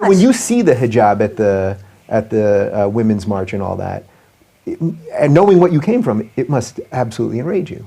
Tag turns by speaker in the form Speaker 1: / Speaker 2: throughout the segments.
Speaker 1: When you see the hijab at the Women's March and all that, and knowing what you came from, it must absolutely enrage you.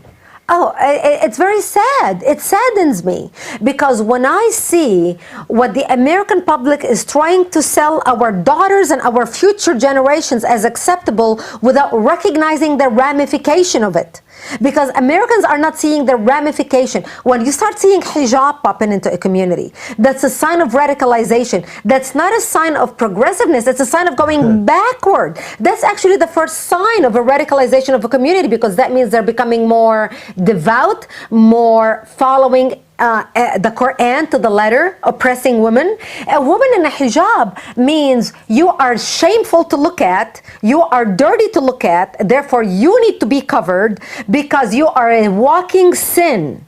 Speaker 2: Oh, it's very sad. It saddens me because when I see what the American public is trying to sell our daughters and our future generations as acceptable without recognizing the ramification of it. Because Americans are not seeing the ramification. When you start seeing hijab popping into a community, that's a sign of radicalization. That's not a sign of progressiveness. It's a sign of going backward. That's actually the first sign of a radicalization of a community, because that means they're becoming more devout, more following the Quran to the letter, oppressing women. A woman in a hijab means you are shameful to look at, you are dirty to look at, therefore you need to be covered because you are a walking sin.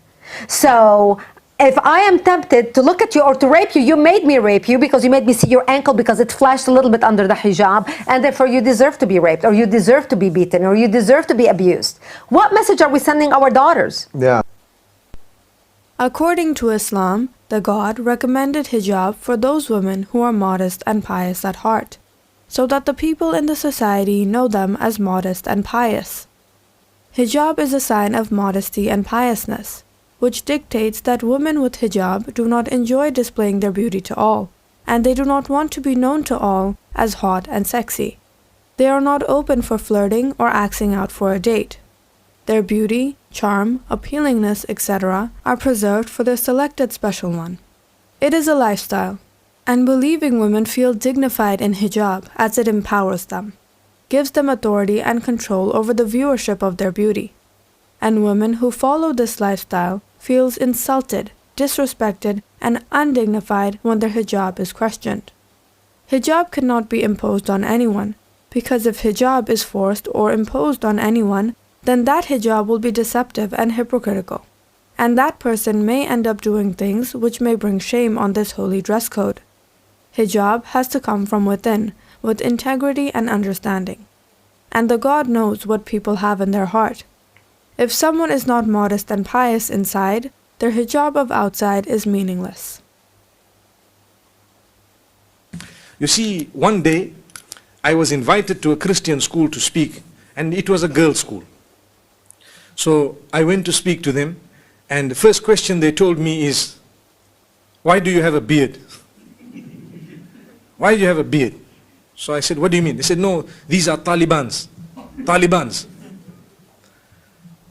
Speaker 2: So if I am tempted to look at you or to rape you, you made me rape you because you made me see your ankle because it flashed a little bit under the hijab, and therefore you deserve to be raped, or you deserve to be beaten, or you deserve to be abused. What message are we sending our daughters?
Speaker 1: Yeah.
Speaker 3: According to Islam, the God recommended hijab for those women who are modest and pious at heart, so that the people in the society know them as modest and pious. Hijab is a sign of modesty and piousness, which dictates that women with hijab do not enjoy displaying their beauty to all, and they do not want to be known to all as hot and sexy. They are not open for flirting or asking out for a date. Their beauty, charm, appealingness, etc. are preserved for their selected special one. It is a lifestyle, and believing women feel dignified in hijab as it empowers them, gives them authority and control over the viewership of their beauty. And women who follow this lifestyle feels insulted, disrespected, and undignified when their hijab is questioned. Hijab cannot be imposed on anyone, because if hijab is forced or imposed on anyone, then that hijab will be deceptive and hypocritical, and that person may end up doing things which may bring shame on this holy dress code. Hijab has to come from within, with integrity and understanding. And the God knows what people have in their heart. If someone is not modest and pious inside, their hijab of outside is meaningless.
Speaker 4: You see, one day I was invited to a Christian school to speak, and it was a girls' school. So I went to speak to them, and the first question they told me is, why do you have a beard? Why do you have a beard? So I said, what do you mean? They said, no, these are Talibans.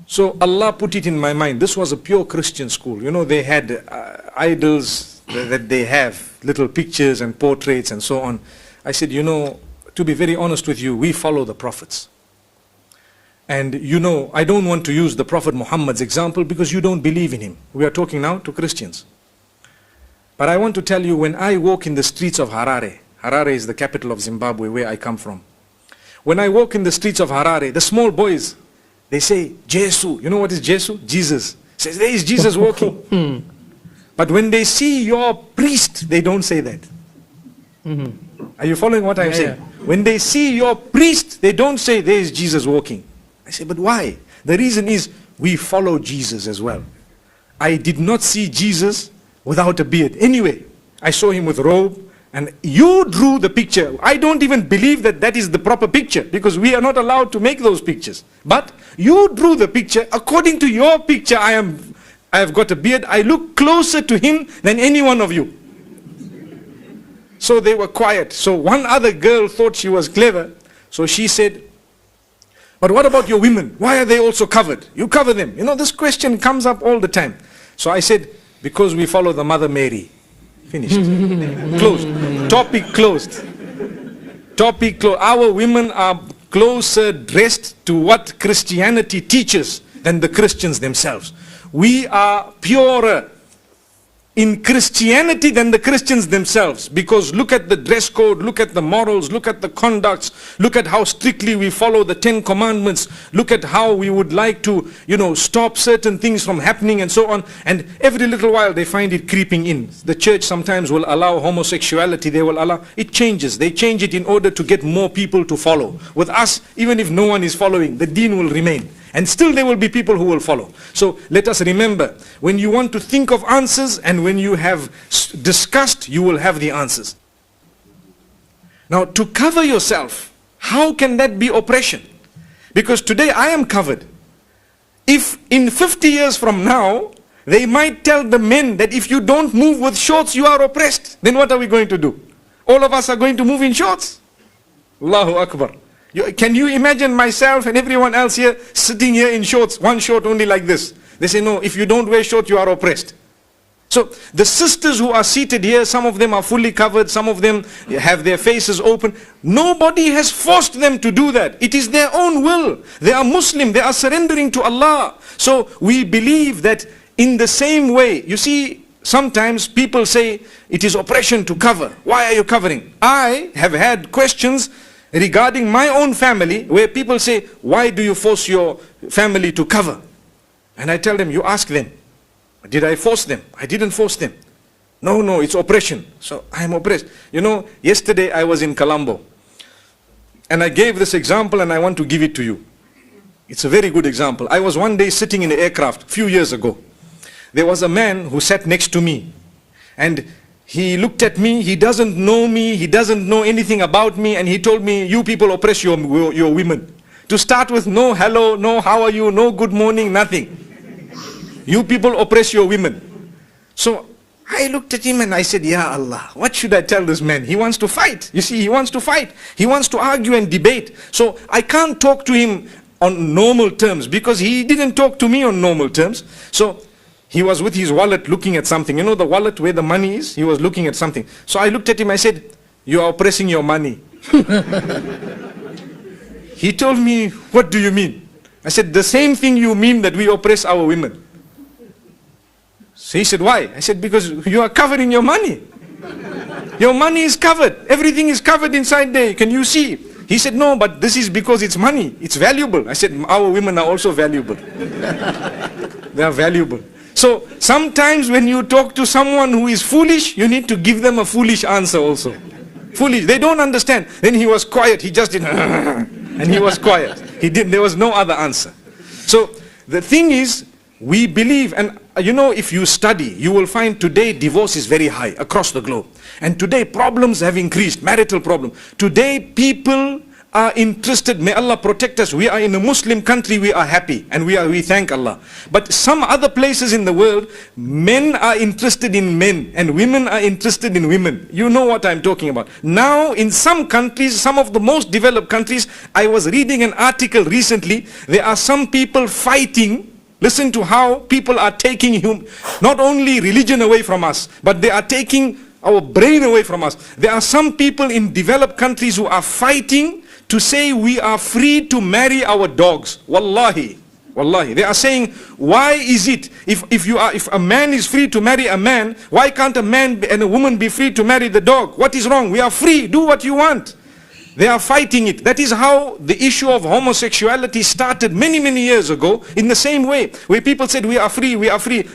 Speaker 4: So Allah put it in my mind. This was a pure Christian school. You know, they had idols that they have, little pictures and portraits and so on. I said, you know, to be very honest with you, we follow the prophets. And you know, I don't want to use the Prophet Muhammad's example because you don't believe in him. We are talking now to Christians. But I want to tell you, when I walk in the streets of Harare, Harare is the capital of Zimbabwe, where I come from. When I walk in the streets of Harare, the small boys, they say, Jesu. You know what is Jesu? Jesus. Says, there is Jesus walking. But when they see your priest, they don't say that. Are you following what I'm saying? When they see your priest, they don't say, there is Jesus walking. I say, but why? The reason is, we follow Jesus as well. I did not see Jesus without a beard. Anyway, I saw him with robe, and you drew the picture. I don't even believe that that is the proper picture, because we are not allowed to make those pictures. But you drew the picture. According to your picture, I have got a beard. I look closer to him than any one of you. So they were quiet. So one other girl thought she was clever. So she said, but what about your women? Why are they also covered? You cover them. You know, this question comes up all the time. So I said, because we follow the Mother Mary. Finished. Closed. Topic closed. Topic closed. Our women are closer dressed to what Christianity teaches than the Christians themselves. We are purer in Christianity than the Christians themselves, because look at the dress code, look at the morals, look at the conducts, look at how strictly we follow the 10 commandments, look at how we would like to, you know, stop certain things from happening and so on. And every little while they find it creeping in. The church sometimes will allow homosexuality, they will allow, it changes. They change it in order to get more people to follow. With us, even if no one is following, the deen will remain. And still there will be people who will follow. So let us remember, when you want to think of answers and when you have discussed, you will have the answers. Now, to cover yourself, how can that be oppression? Because today I am covered. If in 50 years from now, they might tell the men that if you don't move with shorts, you are oppressed, then what are we going to do? All of us are going to move in shorts. Allahu Akbar. Can you imagine myself and everyone else here sitting here in shorts, one short only like this? They say, no, if you don't wear shorts, you are oppressed. So the sisters who are seated here, some of them are fully covered, some of them have their faces open. Nobody has forced them to do that. It is their own will. They are Muslim, they are surrendering to Allah. So we believe that in the same way, you see, sometimes people say it is oppression to cover. Why are you covering? I have had questions regarding my own family where people say, why do you force your family to cover? And I tell them, you ask them. Did I force them? I didn't force them. No, it's oppression. So I am oppressed. You know, yesterday I was in Colombo. And I gave this example and I want to give it to you. It's a very good example. I was one day sitting in an aircraft a few years ago. There was a man who sat next to me. And he looked at me, he doesn't know me, he doesn't know anything about me, and he told me, you people oppress your women. To start with, no hello, no how are you, no good morning, nothing. You people oppress your women. So I looked at him and I said, Ya Allah, what should I tell this man? He wants to fight. You see, he wants to fight. He wants to argue and debate. So I can't talk to him on normal terms because he didn't talk to me on normal terms. So he was with his wallet looking at something. You know the wallet where the money is? He was looking at something. So I looked at him, I said, you are oppressing your money. He told me, what do you mean? I said, the same thing you mean that we oppress our women. So he said, why? I said, because you are covering your money. Your money is covered. Everything is covered inside there. Can you see? He said, no, but this is because it's money. It's valuable. I said, our women are also valuable. They are valuable. So sometimes when you talk to someone who is foolish, you need to give them a foolish answer also. Foolish. They don't understand. Then he was quiet. He just did, and he was quiet. There was no other answer. So the thing is, we believe, and you know, if you study, you will find today divorce is very high across the globe. And today problems have increased, marital problem. Today people are interested, may Allah protect us. We are in a Muslim country, we are happy and we thank Allah. But some other places in the world, men are interested in men and women are interested in women. You know what I'm talking about. Now in some countries, some of the most developed countries, I was reading an article recently, there are some people fighting. Listen to how people are taking not only religion away from us, but they are taking our brain away from us. There are some people in developed countries who are fighting to say we are free to marry our dogs. Wallahi. Wallahi. They are saying, why is it, if a man is free to marry a man, why can't a man and a woman be free to marry the dog? What is wrong? We are free. Do what you want. They are fighting it. That is how the issue of homosexuality started many, many years ago, in the same way, where people said we are free,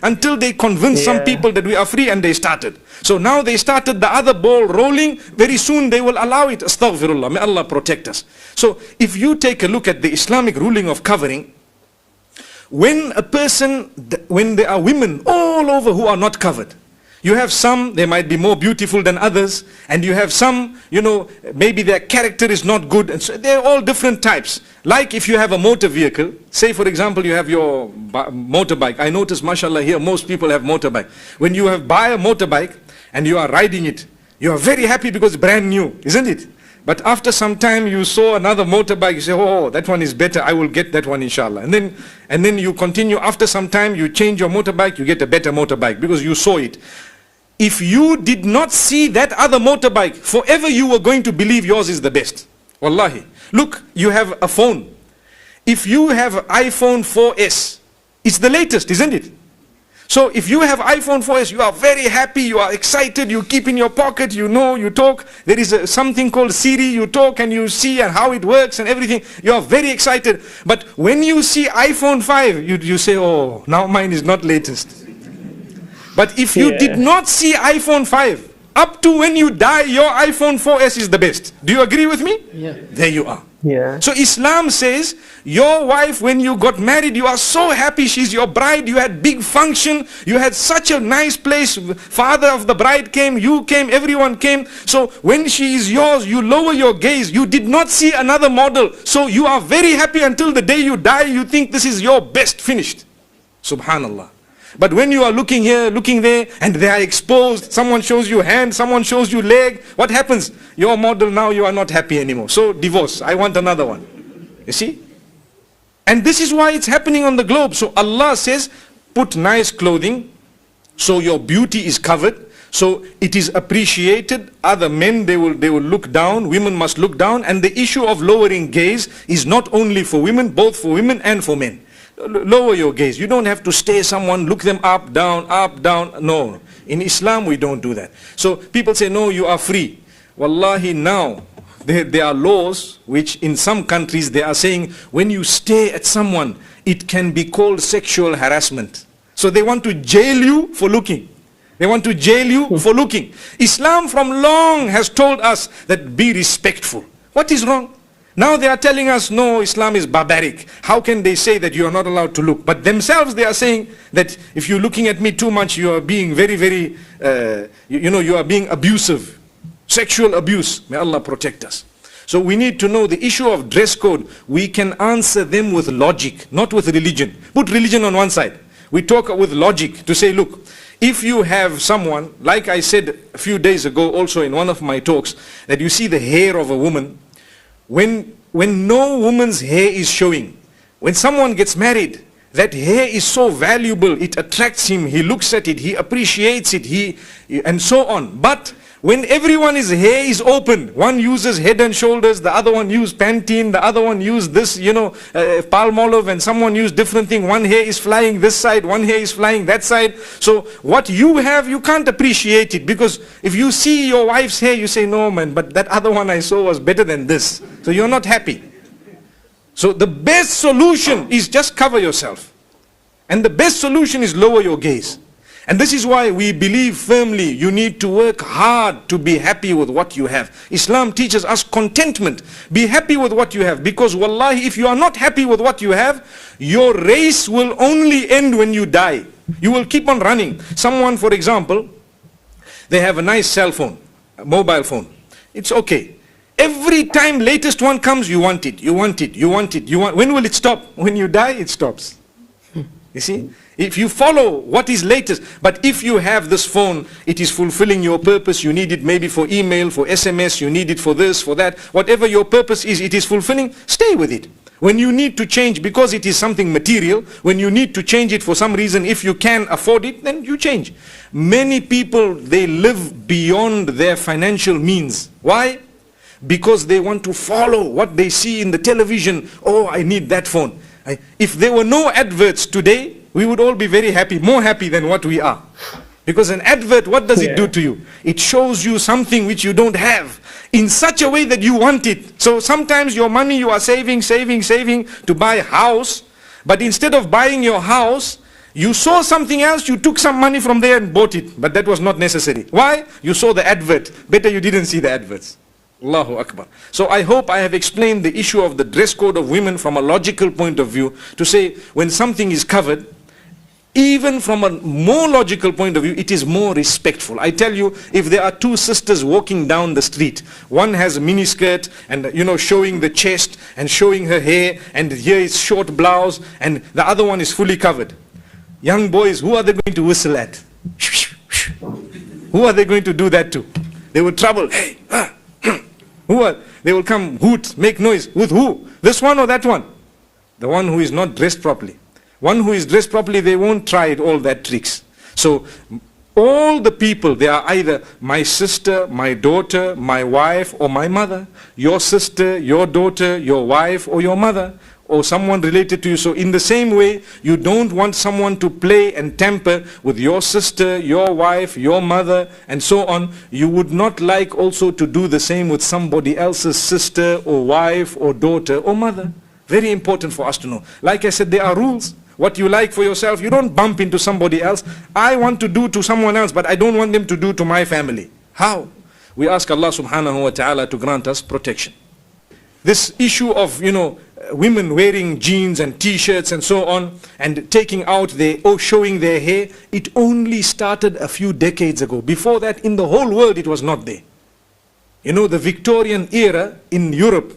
Speaker 4: until they convinced some people that we are free and they started. So now they started the other ball rolling, very soon they will allow it. Astaghfirullah, may Allah protect us. So if you take a look at the Islamic ruling of covering, when there are women all over who are not covered, you have some, they might be more beautiful than others, and you have some, you know, maybe their character is not good, and so they're all different types. Like if you have a motor vehicle, say for example you have your motorbike. I notice, mashallah, here most people have motorbike. When you buy a motorbike and you are riding it, you are very happy because it's brand new, isn't it? But after some time you saw another motorbike, you say, oh, that one is better, I will get that one inshallah. And then you continue, after some time you change your motorbike, you get a better motorbike because you saw it. If you did not see that other motorbike, forever you were going to believe yours is the best. Wallahi. Look, you have a phone. If you have iPhone 4S, it's the latest, isn't it? So if you have iPhone 4S, you are very happy, you are excited, you keep in your pocket, you know, you talk. There is something called Siri, you talk and you see and how it works and everything. You are very excited. But when you see iPhone 5, you say, oh, now mine is not latest. But if you did not see iPhone 5, Up to when you die, your iPhone 4S is the best. Do you agree with me?
Speaker 5: Yeah.
Speaker 4: There you are.
Speaker 1: Yeah.
Speaker 4: So Islam says, your wife, when you got married, you are so happy, she's your bride, you had big function, you had such a nice place, father of the bride came, you came, everyone came. So when she is yours, you lower your gaze, you did not see another model. So you are very happy until the day you die, you think this is your best, finished. Subhanallah. But when you are looking here, looking there, and they are exposed, someone shows you hand, someone shows you leg, what happens? Your model now, you are not happy anymore. So divorce, I want another one. You see? And this is why it's happening on the globe. So Allah says, put nice clothing, so your beauty is covered, so it is appreciated. Other men, they will look down, women must look down, and the issue of lowering gaze is not only for women, both for women and for men. Lower your gaze. You don't have to stare someone, look them up, down, up, down. No. In Islam, we don't do that. So people say, no, you are free. Wallahi, now, there are laws which in some countries they are saying, when you stare at someone, it can be called sexual harassment. So they want to jail you for looking. They want to jail you for looking. Islam from long has told us that be respectful. What is wrong? Now they are telling us, no, Islam is barbaric. How can they say that you are not allowed to look? But themselves they are saying that if you're looking at me too much, you are being very, very, you are being abusive. Sexual abuse. May Allah protect us. So we need to know the issue of dress code. We can answer them with logic, not with religion. Put religion on one side. We talk with logic to say, look, if you have someone, like I said a few days ago also in one of my talks, that you see the hair of a woman, when no woman's hair is showing, when someone gets married, that hair is so valuable, it attracts him, he looks at it, he appreciates it, and so on. But when everyone's hair is open, one uses Head and Shoulders, the other one uses Pantene, the other one uses this, Palmolive, and someone uses different thing. One hair is flying this side, one hair is flying that side. So what you have, you can't appreciate it, because if you see your wife's hair, you say, no man, but that other one I saw was better than this. So you're not happy. So the best solution is just cover yourself. And the best solution is lower your gaze. And this is why we believe firmly you need to work hard to be happy with what you have. Islam teaches us contentment. Be happy with what you have. Because wallahi, if you are not happy with what you have, your race will only end when you die. You will keep on running. Someone, for example, they have a nice cell phone, a mobile phone. It's okay. Every time latest one comes, you want it, you want it, you want it, you want. When will it stop? When you die, it stops. You see? If you follow what is latest, but if you have this phone, it is fulfilling your purpose, you need it maybe for email, for SMS, you need it for this, for that, whatever your purpose is, it is fulfilling, stay with it. When you need to change, because it is something material, when you need to change it for some reason, if you can afford it, then you change. Many people, they live beyond their financial means. Why? Because they want to follow what they see in the television. Oh, I need that phone. If there were no adverts today, we would all be very happy, more happy than what we are. Because an advert, what does it do to you? It shows you something which you don't have in such a way that you want it. So sometimes your money you are saving to buy a house, but instead of buying your house, you saw something else, you took some money from there and bought it, but that was not necessary. Why? You saw the advert. Better you didn't see the adverts. Allahu Akbar. So I hope I have explained the issue of the dress code of women from a logical point of view, to say when something is covered, even from a more logical point of view, it is more respectful. I tell you, if there are two sisters walking down the street, one has a mini skirt and showing the chest and showing her hair, and here is short blouse, and the other one is fully covered. Young boys, who are they going to whistle at? Who are they going to do that to? They will trouble. Hey, they will come, hoot, make noise. With who? This one or that one? The one who is not dressed properly. One who is dressed properly, they won't try all that tricks. So all the people, they are either my sister, my daughter, my wife, or my mother. Your sister, your daughter, your wife, or your mother, or someone related to you. So in the same way, you don't want someone to play and tamper with your sister, your wife, your mother, and so on. You would not like also to do the same with somebody else's sister, or wife, or daughter, or mother. Very important for us to know. Like I said, there are rules. What you like for yourself, you don't bump into somebody else. I want to do to someone else, but I don't want them to do to my family. How? We ask Allah subhanahu wa ta'ala to grant us protection. This issue of, women wearing jeans and t-shirts and so on, and taking out showing their hair, it only started a few decades ago. Before that, in the whole world, it was not there. The Victorian era in Europe,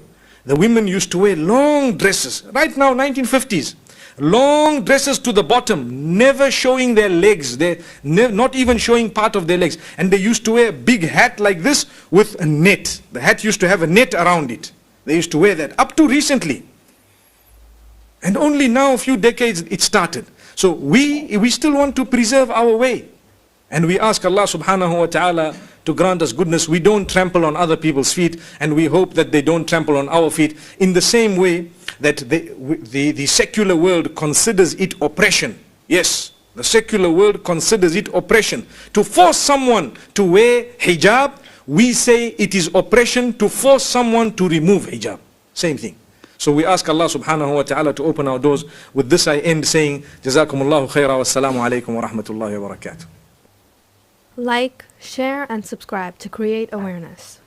Speaker 4: the women used to wear long dresses. Right now, 1950s. Long dresses to the bottom, never showing their legs. Not even showing part of their legs. And they used to wear a big hat like this with a net. The hat used to have a net around it. They used to wear that up to recently. And only now, a few decades, it started. So we still want to preserve our way. And we ask Allah subhanahu wa ta'ala to grant us goodness. We don't trample on other people's feet, and we hope that they don't trample on our feet in the same way that the secular world considers it oppression. Yes, the secular world considers it oppression. To force someone to wear hijab, we say it is oppression to force someone to remove hijab. Same thing. So we ask Allah subhanahu wa ta'ala to open our doors. With this I end saying, Jazakumullahu khaira wa assalamu alaikum wa rahmatullahi wa barakatuh.
Speaker 3: Like, share, and subscribe to create awareness.